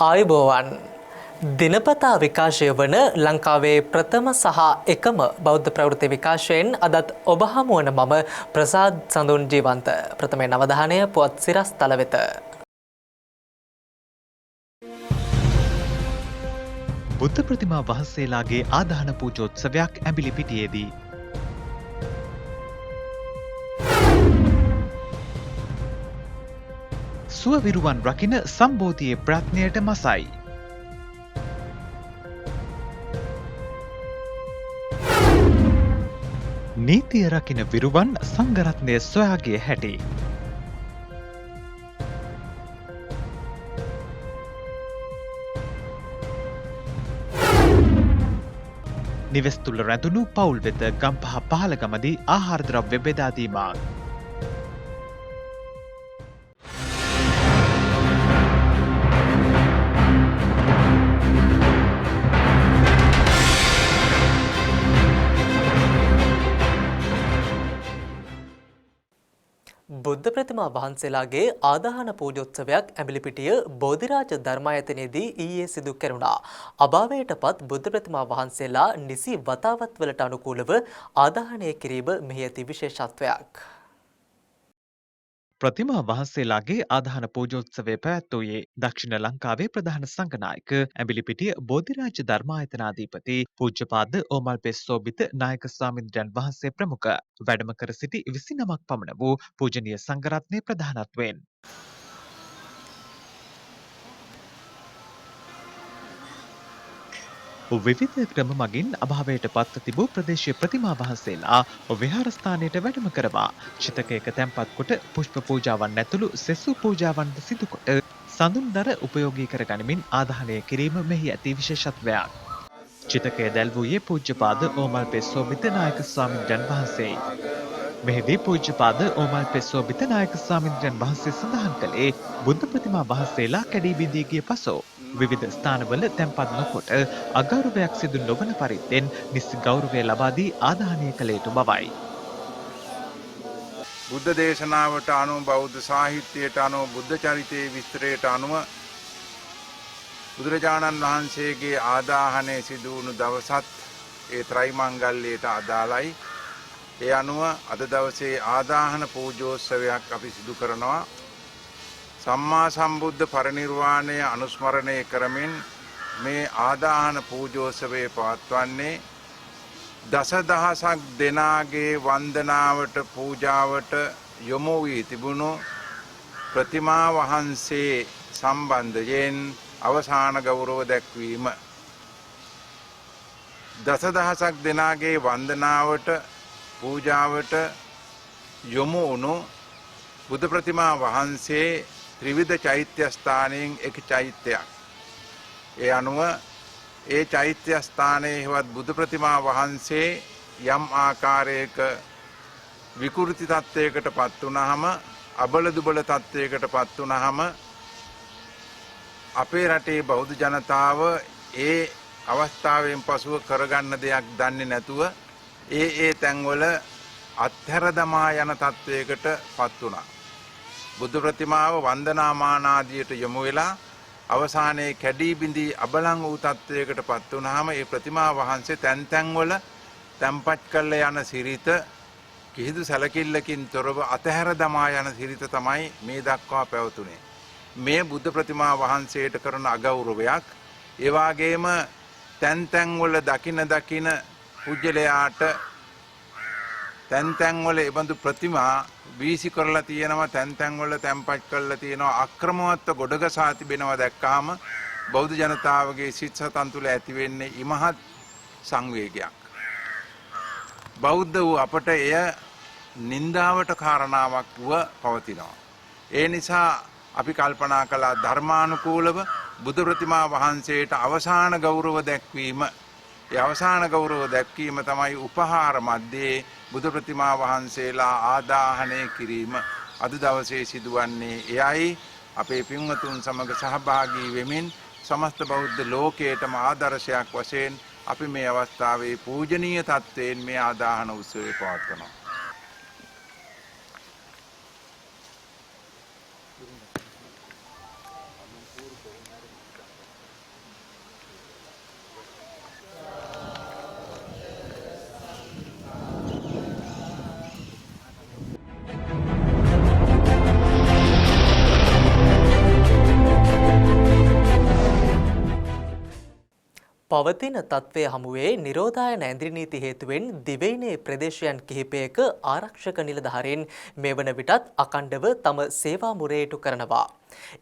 ආයුබෝවන් දිනපතා විකාශය වන ලංකාවේ ප්‍රථම සහ එකම බෞද්ධ ප්‍රවෘත්ති විකාශයෙන් අදත් ඔබ හමුවන මම ප්‍රසාද් සඳුන් ජීවන්ත ප්‍රථමයෙන් අවධානය පුවත් සිරස් තල වෙත. බුද්ධ ප්‍රතිමා වහන්සේලාගේ ආදාහන පූජෝත්සවයක් ඇඹිලිපිටියේදී සුව විරුවන් රකින සම්බෝධියේ ප්‍රඥයට මසයි. නීතිය රකින විරුවන් සංඝරත්නය සොයාගේ හැටි. නිවෙස් තුළ රැඳුණු පවුල් වෙත ගම්පහ පහළගමදී ආහාර ද්‍රව්‍ය බෙදා දීමක්. බුද්ධ ප්‍රතිමා වහන්සේලාගේ ආදාහන පූජෝත්සවයක් ඇඹිලිපිටිය බෝධිරාජ ධර්මායතනයේදී ඊයේ සිදු කෙරුණා. අභාවයට පත් බුද්ධ ප්‍රතිමා වහන්සේලා නිසි වතාවත් වලට අනුකූලව ආදාහනය කිරීම මෙහි ඇති විශේෂත්වයක්. ප්‍රතිමා වහන්සේලාගේ ආදාහන පූජෝත්සවය පැවැත්වූයේ දක්ෂිණ ලංකාවේ ප්‍රධාන සංඝනායක ඇඹිලිපිටිය බෝධිරාජ ධර්මායතනාධිපති පූජ්‍යපාද ඕමල්පෙස් සෝභිත නායක ස්වාමීන්ද්‍රයන් වහන්සේ ප්‍රමුඛ වැඩම කර සිටි 29ක් පමණ වූ පූජනීය සංඝරත්නයේ ප්‍රධානත්වයෙන් විවිධ ක්‍රම මගින් අභාවයට පත්ව තිබූ ප්‍රදේශීය ප්‍රතිමා වහන්සේලා විහාරස්ථානයට වැඩම කරවා චිතකයක තැන්පත් කොට පුෂ්ප පූජාවන් ඇතුළු සෙසු පූජාවන්ද සිදු කොට සඳුන්දර උපයෝගී කර ගනිමින් ආදාහනය කිරීම මෙහි ඇති විශේෂත්වයක්. චිතකය දැල්වූයේ පූජ්‍යපාද ඕමල්පෙස් සෝභිත නායක ස්වාමීන්ද්‍රයන් වහන්සේයි. මෙහිදී පූජ්‍යපාද ඕමල්පෙස් සෝභිත නායක ස්වාමීන්ද්‍රයන් වහන්සේ සඳහන් කළේ බුද්ධ ප්‍රතිමා වහන්සේලා කැඩී බිඳී ගිය පසු විවිධ ස්ථානවල තැන්පත් නොකොට අගෞරවයක් සිදු නොවන පරිද්දෙන් නිසි ගෞරවය ලබා දී ආදාහනය කළ යුතු බවයි. බුද්ධ දේශනාවට අනුව බෞද්ධ සාහිත්‍යයට අනුව බුද්ධ චරිතයේ විස්තරයට අනුව බුදුරජාණන් වහන්සේගේ ආදාහනය සිදු වුණු දවසත් ඒ ත්‍රිමංගල්‍යයට අදාළයි. ඒ අනුව අද දවසේ ආදාහන පූජෝත්සවයක් අපි සිදු කරනවා. සම්මා සම්බුද්ධ පරිනිර්වාණය අනුස්මරණය කරමින් මේ ආදාහන පූජෝත්සවය පවත්වන්නේ දසදහසක් දෙනාගේ වන්දනාවට පූජාවට යොමු වී තිබුණු ප්‍රතිමා වහන්සේ සම්බන්ධයෙන් අවසාන ගෞරව දැක්වීම. දසදහසක් දෙනාගේ වන්දනාවට පූජාවට යොමු වුණු බුද්ධ ප්‍රතිමා වහන්සේ ත්‍රිවිධ චෛත්‍ය ස්ථානයෙන් එක චෛත්‍යයක්. ඒ අනුව ඒ චෛත්‍ය ස්ථානයේ හෙවත් බුදු ප්‍රතිමා වහන්සේ යම් ආකාරයක විකෘති තත්ත්වයකට පත් වුණාම අබල දුබල තත්ත්වයකට පත් වුණාම අපේ රටේ බෞද්ධ ජනතාව ඒ අවස්ථාවෙන් පසුව කරගන්න දෙයක් දන්නේ නැතුව ඒ තැන්වල අත්හැර දමා යන තත්ත්වයකට පත් වුණා. බුද්ධ ප්‍රතිමාව වන්දනාමාන ආදියට යොමු වෙලා අවසානයේ කැඩී බිඳී අබලන් වූ තත්ත්වයකට පත් වුණාම ඒ ප්‍රතිමා වහන්සේ තැන් තැන්වල තැන්පත් කරලා යන සිරිත කිසිදු සැලකිල්ලකින් තොරව අතහැර දමා යන සිරිත තමයි මේ දක්වා පැවතුනේ. මේ බුද්ධ ප්‍රතිමා වහන්සේට කරන අගෞරවයක්. ඒ වගේම තැන් තැන්වල දකින පුජ්‍යලයාට තැන් තැන්වල එබඳු ප්‍රතිමා වීසි කරලා තියෙනවා, තැන් තැන්වල තැන්පත් කරලා තියෙනවා, අක්‍රමවත්ව ගොඩගසා තිබෙනවා දැක්කාම බෞද්ධ ජනතාවගේ සිත් සතන් තුළ ඇති වෙන්නේ ඉමහත් සංවේගයක්. බෞද්ධ වූ අපට එය නින්දාවට කාරණාවක් වුව පවතිනවා. ඒ නිසා අපි කල්පනා කළා ධර්මානුකූලව බුදු ප්‍රතිමා වහන්සේට අවසාන ගෞරව දැක්වීම. ඒ අවසාන ගෞරව දැක්වීම තමයි උපහාර මැද්දේ බුදු ප්‍රතිමා වහන්සේලා ආදාහනය කිරීම. අද දවසේ සිදුවන්නේ එයයි. අපේ පින්වතුන් සමග සහභාගී වෙමින් සමස්ත බෞද්ධ ලෝකයටම ආදර්ශයක් වශයෙන් අපි මේ අවස්ථාවේ පූජනීය තත්ත්වයෙන් මේ ආදාහන උත්සවය පවත්වනවා. පවතින තත්ත්වය හමුවේ නිරෝධායන ඇඳිරි නීති හේතුවෙන් දිවයිනේ ප්‍රදේශයන් කිහිපයක ආරක්ෂක නිලධාරීන් මේ වන විටත් අකණ්ඩව තම සේවා මුරේටු කරනවා.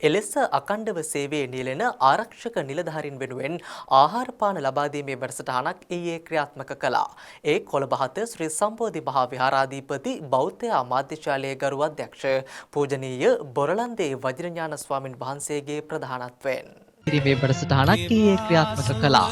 එලෙස අකණ්ඩව සේවයේ නියැලෙන ආරක්ෂක නිලධාරීන් වෙනුවෙන් ආහාර පාන ලබා දීමේ වැඩසටහනක් ඊයේ ක්‍රියාත්මක කළා. ඒ කොළඹ හත ශ්‍රී සම්බෝධි මහා විහාරාධිපති බෞද්ධ අමාත්‍යාලයේ ගරු අධ්‍යක්ෂ පූජනීය බොරලන්දේ වජිරඥාන ස්වාමින් වහන්සේගේ ප්‍රධානත්වයෙන් කිරීමේ වැඩසටහනක් ඊයේ ක්‍රියාත්මක කළා.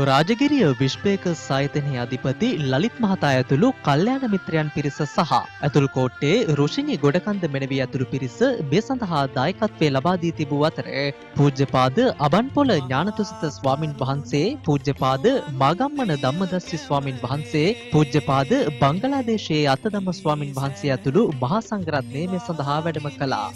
රාජගිරිය විශ්වේක සායතනයේ අධිපති ලලිත් මහතා ඇතුළු කල්යාණ මිත්‍රයන් පිරිස සහ ඇතුළු කෝට්ටේ රුෂිනී ගොඩකන්ද මෙනවී ඇතුළු පිරිස මේ සඳහා දායකත්වය ලබා දී තිබූ අතර පූජ්‍යපාද අබන්පොළ ඥානතුසිත ස්වාමින් වහන්සේ, පූජ්‍යපාද මාගම්මන ධම්මදස්සි ස්වාමින් වහන්සේ, පූජ්‍යපාද බංගලාදේශයේ අත්තදම්ම ස්වාමින් වහන්සේ ඇතුළු මහා සංඝරත්නය මේ සඳහා වැඩම කළා.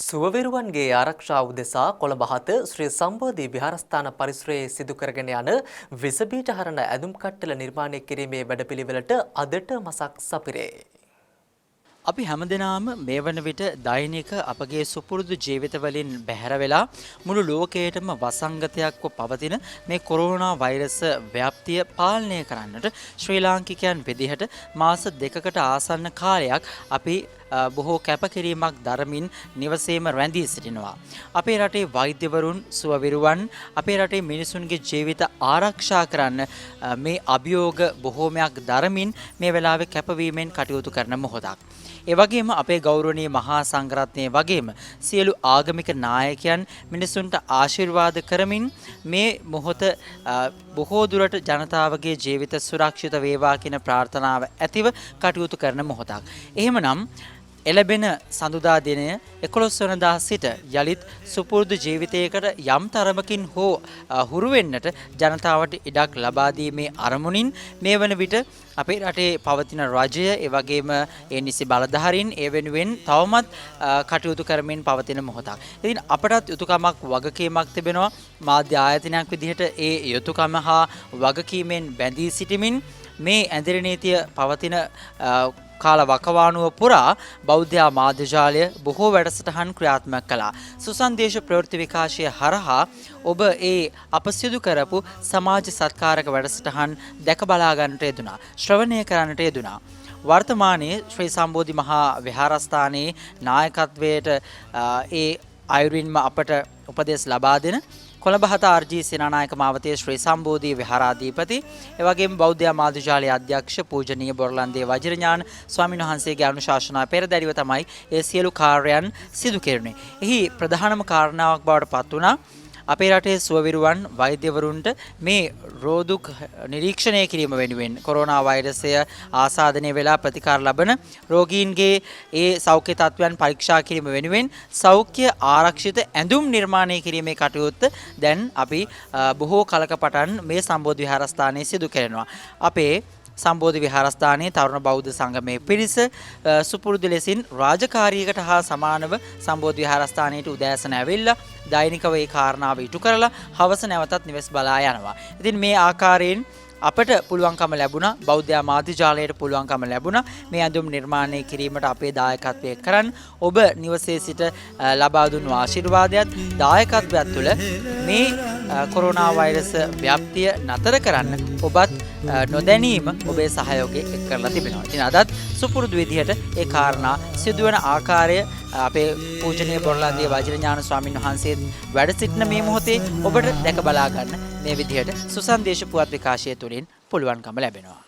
සුවවිරුවන්ගේ ආරක්ෂාව උදෙසා කොළඹ හත ශ්‍රී සම්බෝධි විහාරස්ථාන පරිසරයේ සිදු කරගෙන යන විස බීජ හරන ඇඳුම් කට්ටල නිර්මාණය කිරීමේ වැඩපිළිවෙලට අදට මසක් සපිරේ. අපි හැමදෙනාම මේ වන විට දෛනික අපගේ සුපුරුදු ජීවිතවලින් බැහැර වෙලා මුළු ලෝකයටම වසංගතයක්ව පවතින මේ කොරෝනා වෛරස් ව්‍යාප්තිය පාලනය කරන්නට ශ්‍රී ලාංකිකයන් විදිහට මාස 2කට ආසන්න කාලයක් අපි බොහෝ කැපකිරීමක් දරමින් නිවසේම රැඳී සිටිනවා. අපේ රටේ වෛද්‍යවරුන්, සුවවිරුවන් අපේ රටේ මිනිසුන්ගේ ජීවිත ආරක්ෂා කරන්න මේ අභියෝග බොහෝමයක් දරමින් මේ වෙලාවේ කැපවීමෙන් කටයුතු කරන මොහොතක්. ඒ වගේම අපේ ගෞරවනීය මහා සංඝරත්නය වගේම සියලු ආගමික නායකයන් මිනිසුන්ට ආශිර්වාද කරමින් මේ මොහොත බොහෝ දුරට ජනතාවගේ ජීවිත සුරක්ෂිත වේවා කියන ප්‍රාර්ථනාව ඇතිව කටයුතු කරන මොහොතක්. එහෙමනම් එළබෙන සඳුදා දිනය 11 වනදා සිට යලිත් සුපුරුදු ජීවිතයකට යම් තරමකින් හෝ හුරු වෙන්නට ජනතාවට ඉඩක් ලබා දීමේ අරමුණින් මේ වන විට අපේ රටේ පවතින රජය ඒ වගේම ඒ නිසි බලධාරීන් ඒ වෙනුවෙන් තවමත් කටයුතු කරමින් පවතින මොහොතක්. ඉතින් අපටත් යුතුයකමක් වගකීමක් තිබෙනවා මාධ්‍ය ආයතනයක් විදිහට ඒ යුතුයකම හා වගකීමෙන් බැඳී සිටිමින් මේ ඇඳිරි නීතිය පවතින කාල වකවානුව පුරා බෞද්ධ මාධ්‍යජාලය බොහෝ වැඩසටහන් ක්‍රියාත්මක කළා. සුසන්දේශ ප්‍රවෘත්ති විකාශය හරහා ඔබ ඒ අප සිදු කරපු සමාජ සත්කාරක වැඩසටහන් දැක බලා ගන්නට යෙදුණා. ශ්‍රවණය කරන්නට යෙදුණා. වර්තමානයේ ශ්‍රී සම්බෝධි මහා විහාරස්ථානයේ නායකත්වයට ඒ අයුරින්ම අපට උපදෙස් ලබා දෙන කොළඹ හත ආර්.ජී. සේනානායක මාවතේ ශ්‍රී සම්බෝධි විහාරාධිපති එවැගේම බෞද්ධ මාධ්‍යජාලයේ අධ්‍යක්ෂ පූජනීය බොරලන්දේ වජිරඥාන ස්වාමීන් වහන්සේගේ අනුශාසනා පෙරදැරිව තමයි ඒ සියලු කාර්යයන් සිදු කෙරුණේ. එහි ප්‍රධානම කාරණාවක් බවට පත් වුණා අපේ රටේ සුවවිරුවන් වෛද්‍යවරුන්ට මේ රෝදුක් නිරීක්ෂණය කිරීම වෙනුවෙන් කොරෝනා වෛරසය ආසාදනය වෙලා ප්‍රතිකාර ලබන රෝගීන්ගේ ඒ සෞඛ්‍ය තත්ත්වයන් පරීක්ෂා කිරීම වෙනුවෙන් සෞඛ්‍ය ආරක්ෂිත ඇඳුම් නිර්මාණය කිරීමේ කටයුත්ත දැන් අපි බොහෝ කලක පටන් මේ සම්බෝධි විහාරස්ථානයේ සිදු කරනවා. අපේ සම්බෝධි විහාරස්ථානයේ තරුණ බෞද්ධ සංගමයේ පිරිස සුපුරුදු ලෙසින් රාජකාරියකට හා සමානව සම්බෝධි විහාරස්ථානයට උදෑසන ඇවිල්ලා දෛනිකව ඒ කාරණාව ඉටු කරලා හවස නැවතත් නිවෙස් බලා යනවා. ඉතින් මේ ආකාරයෙන් අපට පුළුවන්කම ලැබුණා බෞද්ධ මාධ්‍යාලයට පුළුවන්කම ලැබුණා මේ ඇඳුම් නිර්මාණය කිරීමට අපේ දායකත්වය කරන්න. ඔබ නිවසේ සිට ලබා දුන්නු ආශිර්වාදයත් දායකත්වයක් තුළ මේ කොරෝනා වෛරස් ව්‍යාප්තිය නතර කරන්න ඔබත් නොදැනීම ඔබේ සහයෝගය එක් කරලා තිබෙනවා. ඉතින් අදත් සුපුරුදු විදිහට ඒ කාරණා සිදුවන ආකාරය අපේ පූජනීය බොරලන්දිය වජිරඥාන ස්වාමින් වහන්සේ වැඩ සිටින මේ මොහොතේ ඔබට දැක බලා ගන්න මේ විදිහට සුසන්දේශ පුවත් විකාශය තුළින් පුළුවන්කම ලැබෙනවා.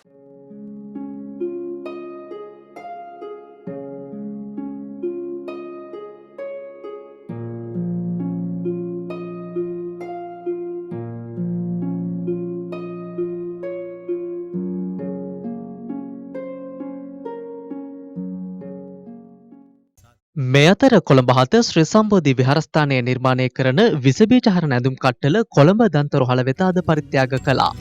මේ අතර කොළඹ 7 ශ්‍රී සම්බෝධි විහාරස්ථානයේ නිර්මාණය කරන විසබීජ හරණ ඇඳුම් කට්ටල කොළඹ දන්තරොහල වෙත අද පරිත්‍යාග කළා.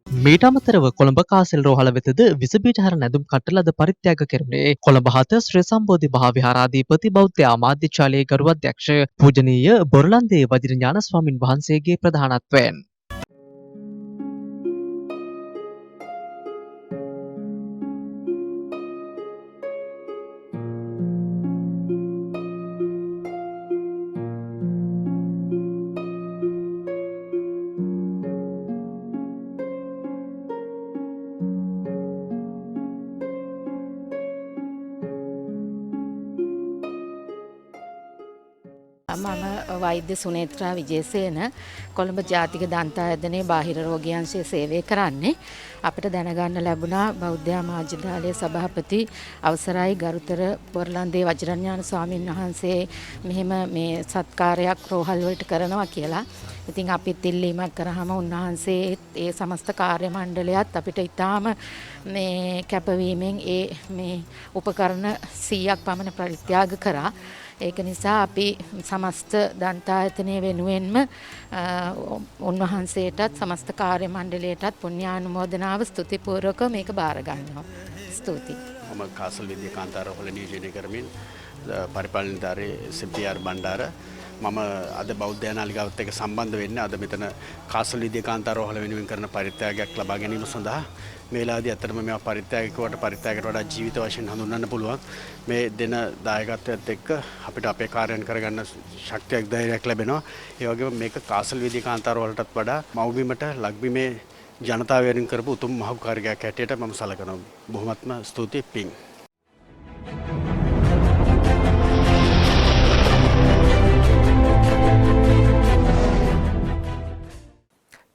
මීට අමතරව කොළඹ කාසල් රෝහල වෙතද විසබීජ හරණ ඇඳුම් කට්ටල අද පරිත්‍යාග කෙරුණේ කොළඹ 7 ශ්‍රී සම්බෝධි මහා විහාරාධිපති බෞද්ධ අමාත්‍යාලයේ ගරු අධ්‍යක්ෂ පූජනීය බොරලන්දේ වජිරඥාන ස්වාමින් වහන්සේගේ ප්‍රධානත්වයෙන්. මම වෛද්‍ය සුනේත්‍රා විජේසේන කොළඹ ජාතික දන්තායතනයේ බාහිර රෝගියංශයේ සේවය කරන්නේ. අපිට දැනගන්න ලැබුණා බෞද්ධ මාධ්‍යාලයේ සභාපති අවසරයි ගරුතර බොරලන්දේ වජිරඥාන ස්වාමින් වහන්සේ මෙහෙම මේ සත්කාරයක් රෝහල් වලට කරනවා කියලා. ඉතින් අපිත් ඉල්ලීමක් කරාම උන්වහන්සේ ඒ සමස්ත කාර්ය මණ්ඩලයත් අපිට ඊටාම මේ කැපවීමෙන් මේ උපකරණ 100ක් පමණ පරිත්‍යාග කරා. ඒක නිසා අපි සමස්ත දන්තායතනය වෙනුවෙන්ම උන්වහන්සේටත් සමස්ත කාර්ය මණ්ඩලයටත් පුණ්‍යානුමෝදනාව ස්තුතිපූර්වක මේක බාර ගන්නවා. ස්තුතියි. මම කාසල් විද්‍යා කාන්තාරවල නියෝජනය කරමින් පරිපාලනධාරී සිප්පිආර් බණ්ඩාර මම අද බෞද්ධ නාලිකාවත් එක්ක සම්බන්ධ වෙන්නේ අද මෙතන කාසල් විද්‍යා කාන්තාරවල වෙනුවෙන් කරන පරිත්‍යාගයක් ලබා ගැනීම සඳහා මේ වෙලාවේදී අතරම මේවා පරිත්‍යාගයකට වඩා ජීවිත වශයෙන් හඳුන්වන්න පුළුවන් මේ දෙන දායකත්වයත් එක්ක අපිට අපේ කාර්යයන් කරගන්න ශක්තියක් ධෛර්යයක් ලැබෙනවා. ඒ වගේම මේක කාසල් විද්‍යා කාන්තාරවලටත් වඩා මව්බිමට ලක්බිමේ ජනතාව වෙනුවෙන් කරපු උතුම් මහත් කාර්යයක් හැටියට මම සලකනවා. බොහොමත්ම ස්තුතියි පිං.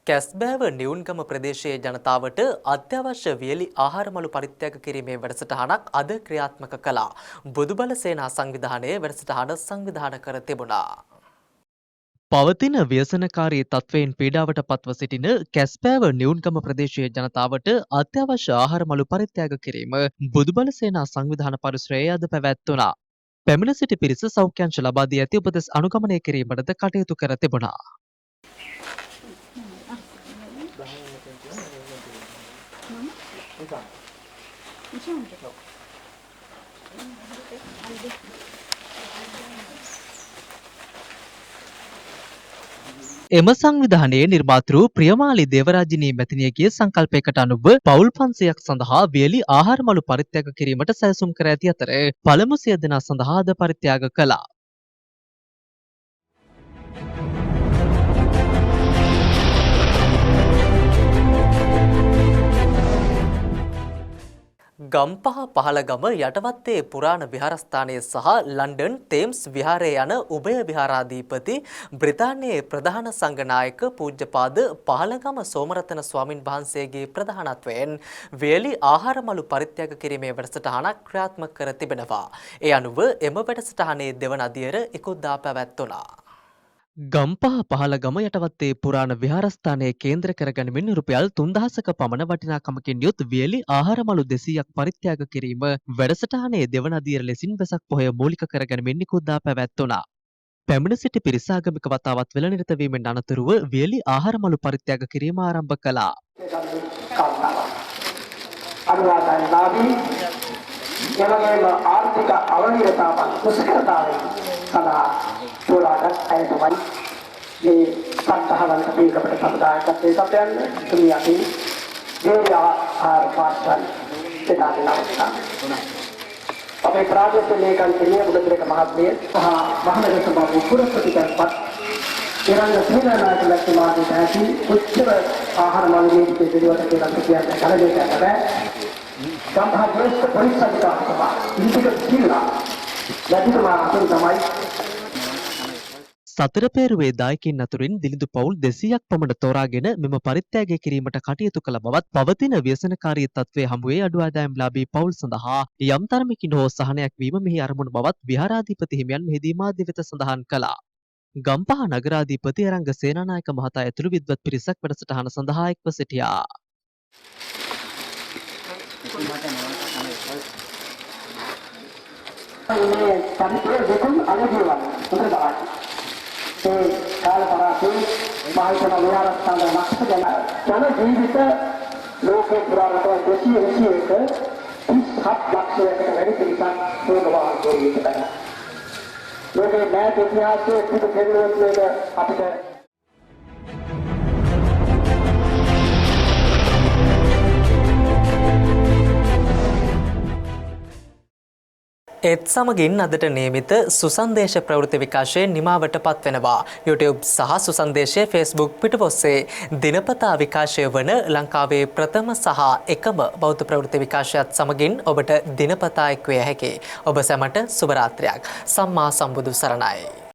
කැස්බෑව නිවුන්ගම ප්‍රදේශයේ ජනතාවට අත්‍යවශ්‍ය වියලි ආහාරමළු පරිත්‍යාග කිරීමේ වැඩසටහනක් අද ක්‍රියාත්මක කළා. බුදුබල සේනා සංවිධානයේ වැඩසටහන සංවිධාන කර තිබුණා. පවතින ව්‍යසනකාරී තත්වයෙන් පීඩාවට පත්ව සිටින කැස්පෑව නිවුන්ගම ප්‍රදේශයේ ජනතාවට අත්‍යවශ්‍ය ආහාරමළු පරිත්‍යාග කිරීම බුදුබල සේනා සංවිධාන පරිශ්‍රයේ අද පැවැත්වුණා. පැමිණ සිටි පිරිස සෞඛ්‍යංශ ලබා දී ඇති උපදෙස් අනුගමනය කිරීමටද කටයුතු කර තිබුණා. එම සංවිධානයේ නිර්මාතෘ ප්‍රියමාලි දේවරාජිනී මැතිණියගේ සංකල්පයකට අනුව පවුල් 500ක් සඳහා වියලි ආහාරමළු පරිත්‍යාග කිරීමට සැලසුම් කර ඇති අතර පළමු 100 දෙනා සඳහා අද පරිත්‍යාග කළා. ගම්පහ පහළගම යටවත්තේ පුරාණ විහාරස්ථානය සහ ලන්ඩන් තේම්ස් විහාරය යන උභය විහාරාධිපති බ්‍රිතාන්‍යයේ ප්‍රධාන සංඝනායක පූජ්‍යපාද පහළගම සෝමරතන ස්වාමින් වහන්සේගේ ප්‍රධානත්වයෙන් වියලි ආහාරමළු පරිත්‍යාග කිරීමේ වැඩසටහනක් ක්‍රියාත්මක කර තිබෙනවා. ඒ අනුව එම වැඩසටහනේ දෙවන අදියර ඉකුද්දා පැවැත්වුණා. ගම්පහ පහළගම යටවත්තේ පුරාණ විහාරස්ථානයේ කේන්ද්‍ර කරගනිමින් රුපියල් 3000ක පමණ වටිනාකමකින් යුත් වියලි ආහාරමළු 200ක් පරිත්‍යාග කිරීම වැඩසටහනේ දෙවන අදියර ලෙසින් වෙසක් පොහොය මූලික කරගනිමින් නිකුත්දා පැවැත්වුණා. පැමිණ සිටි පිරිස ආගමික වතාවත් වෙල නිරත වීමෙන් අනතුරුව වියලි ආහාරමලු පරිත්‍යාග කිරීම ආරම්භ කළා. අනුවාදයලාදී එවැගේම ආර්ථික අවනිරතාවන් දුෂ්කරතාවෙන් සඳහා තෝරාගත් අය තමයි මේ සත්හවන්ත දීකපට සමුදායකත්වයේ සත්‍යයන් තුමි අපි දේවී ආහාර පාර්සල් දෙතාගෙන අවස්ථා අපේ ප්‍රාදේශීය ලේකම්කණිය බුදුරේක මහත්මිය සහ මහනගර සභාවේ පුරපතිකල්පත් ඉරංග සේනානායක ලක්ෂ්මාදී දැසි උච්චව ආහාර මාර්ගයේ පිළිවෙලට කියලා කියන්නේ කලදේශයට බෑ ගම්පහ ජ්‍යෙෂ්ඨ පොලිස් අධිකාරිතුමා ඉදිරියට කියලා ලැබිතුමා අතුරු තමයි සතර පෙරුවේ දායකින් අතුරින් දිලිඳු පවුල් 200ක් පමණ තෝරාගෙන මෙම පරිත්‍යාගය කිරීමට කටයුතු කළ බවත් පවතින ව්‍යසනකාරී තත්ත්වයේ හමුවේ අඩු ආදායම්ලාභී පවුල් සඳහා යම් තරමකින් හෝ සහනයක් වීම මෙහි අරමුණු බවත් විහාරාධිපති හිමියන් මෙහිදී මාධ්‍ය වෙත සඳහන් කළා. ගම්පහ නගරාධිපති අරංග සේනානායක මහතා ඇතුළු විද්වත් පිරිසක් වැඩසටහන සඳහා එක්ව සිටියා. මේ පරිපූර්ණ දෙකම අනුගමනය කරනවා. ඒ කාලපරාසයේ මහේතන විහාරස්ථාන ලක්ෂ ජන ජීවිත ලෝකේ පුරාවට 221 37 ලක්ෂයකට වැඩි පිරිසක් සෝදවා ගොඩනැගිලා. ලෝකේ මෑත ඉතිහාසයේ පිටු කෙරෙන්නේ අපිට ඒත් සමගින් අදට නියමිත සුසන්දේශ ප්‍රවෘත්ති විකාශයේ නිමාවට පත්වෙනවා. YouTube සහ සුසන්දේශයේ Facebook පිටුව ඔස්සේ දිනපතා විකාශය වන ලංකාවේ ප්‍රථම සහ එකම බෞද්ධ ප්‍රවෘත්ති විකාශයත් සමගින් ඔබට දිනපතා එක්විය හැකි. ඔබ සැමට සුබ රාත්‍රියක්. සම්මා සම්බුදු සරණයි.